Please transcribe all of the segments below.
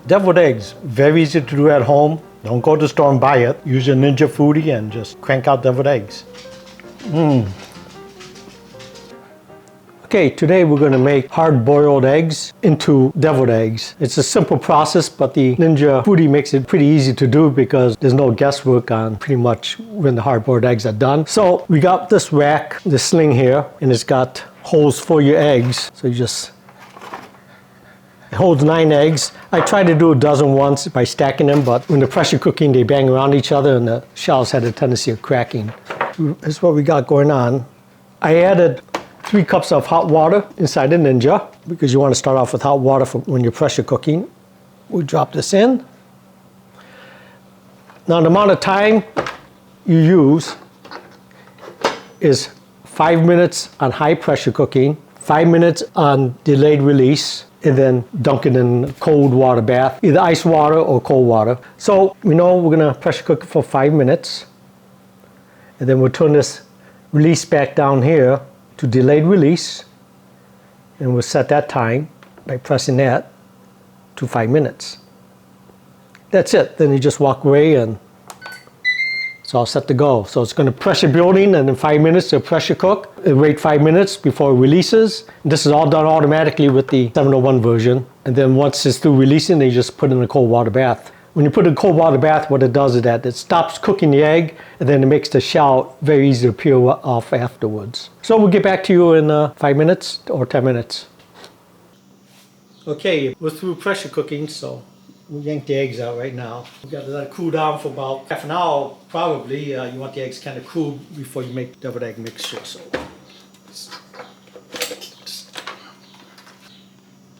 Deviled eggs, very easy to do at home. Don't go to the store and buy it. Use your Ninja Foodi and just crank out deviled eggs. Okay, today we're going to make hard-boiled eggs into deviled eggs. It's a simple process, but the Ninja Foodi makes it pretty easy to do because there's no guesswork on pretty much when the hard-boiled eggs are done. So we got this rack, this sling here, and it's got holes for your eggs. So you just, it holds 9 eggs. I tried to do a dozen once by stacking them, but when the pressure cooking, they bang around each other and the shells had a tendency of cracking. That's what we got going on. I added 3 cups of hot water inside the Ninja because you want to start off with hot water for when you're pressure cooking. We drop this in. Now the amount of time you use is 5 minutes on high pressure cooking, 5 minutes on delayed release, and then dunk it in cold water bath, either ice water or cold water. So we know we're going to pressure cook it for 5 minutes, and then we'll turn this release back down here to delayed release, and we'll set that time by pressing that to 5 minutes. That's it. Then you just walk away and it's all set to go. So it's going to pressure building, and in 5 minutes it'll pressure cook. It'll wait 5 minutes before it releases. This is all done automatically with the 701 version. And then once it's through releasing, they just put it in a cold water bath. When you put it in a cold water bath, what it does is that it stops cooking the egg, and then it makes the shell very easy to peel off afterwards. So we'll get back to you in 5 minutes or 10 minutes. Okay, we're through pressure cooking, so we'll yank the eggs out right now. We've got to let it cool down for about half an hour, probably. You want the eggs kind of cool before you make deviled egg mixture. So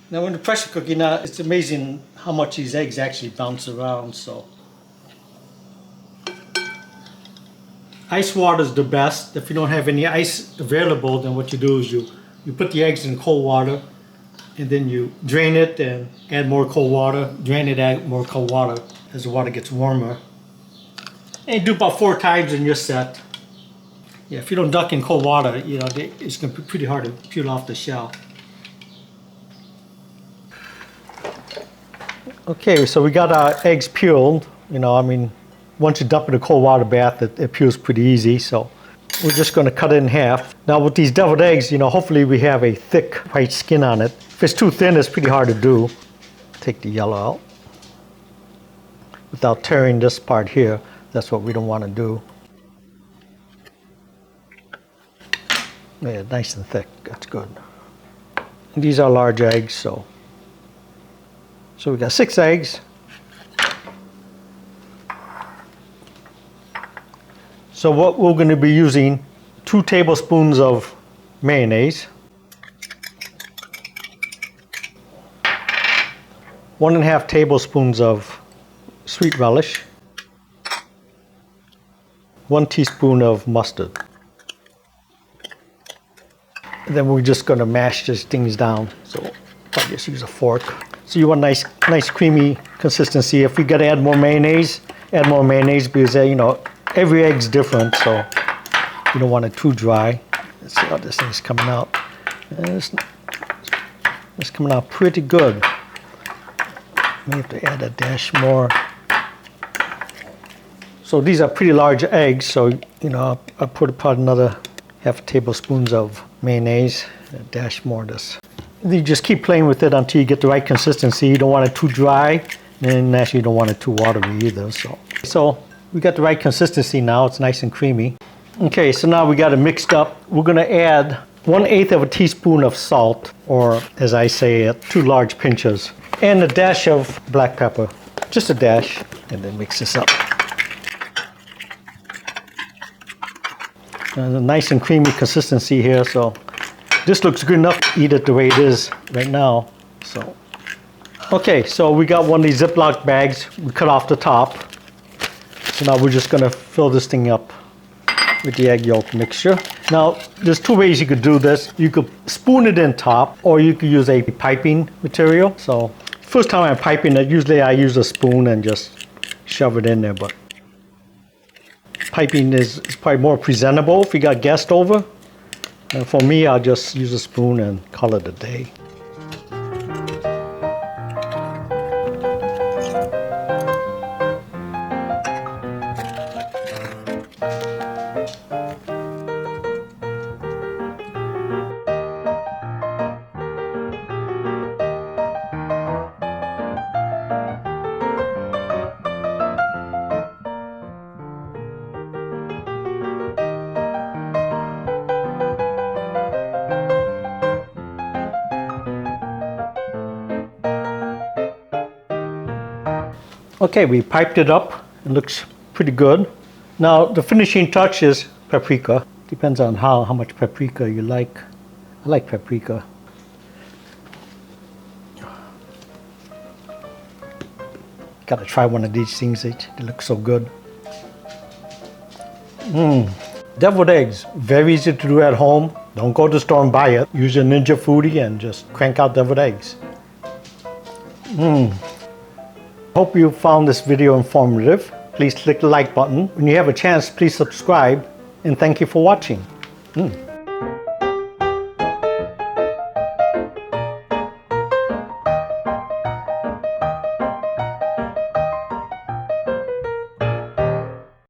now when the pressure cooking, it's amazing how much these eggs actually bounce around. So ice water is the best. If you don't have any ice available, then what you do is you put the eggs in cold water, and then you drain it and add more cold water, drain it, add more cold water as the water gets warmer. And you do about 4 times and you're set. Yeah, if you don't duck in cold water, you know, it's going to be pretty hard to peel off the shell. Okay, so we got our eggs peeled. You know, I mean, once you dump in a cold water bath, it peels pretty easy. So we're just going to cut it in half. Now with these deviled eggs, you know, hopefully we have a thick white skin on it. If it's too thin, it's pretty hard to do. Take the yellow out without tearing this part here. That's what we don't want to do. Yeah, nice and thick. That's good. And these are large eggs, so we got 6 eggs. So what we're going to be using, 2 tablespoons of mayonnaise, 1.5 tablespoons of sweet relish, 1 teaspoon of mustard. And then we're just going to mash these things down. So I'll just use a fork. So you want nice creamy consistency. If you got to add more mayonnaise because you know, every egg's different, so you don't want it too dry. Let's see how this thing's coming out. It's coming out pretty good. May have to add a dash more. So these are pretty large eggs, so you know, I'll put about another 1/2 tablespoons of mayonnaise, a dash more of this. You just keep playing with it until you get the right consistency. You don't want it too dry, and actually you don't want it too watery either. So we got the right consistency now. It's nice and creamy. Okay, so now we got it mixed up. We're going to add 1/8 of a teaspoon of salt, or as I say, 2 large pinches, and a dash of black pepper, just a dash, and then mix this up. And a nice and creamy consistency here, so this looks good enough to eat it the way it is right now. So, okay, so we got one of these Ziploc bags. We cut off the top. So now we're just going to fill this thing up with the egg yolk mixture. Now, there's 2 ways you could do this. You could spoon it in top, or you could use a piping material. So, first time I'm piping it, usually I use a spoon and just shove it in there, but piping is probably more presentable if you got guests over. And for me, I'll just use a spoon and call it a day. Okay, we piped it up. It looks pretty good. Now the finishing touch is paprika. Depends on how much paprika you like. I like paprika. Gotta try one of these things. They look so good. Deviled eggs, very easy to do at home. Don't go to the store and buy it. Use your Ninja Foodi and just crank out deviled eggs. Hope you found this video informative. Please click the like button. When you have a chance, please subscribe. And thank you for watching.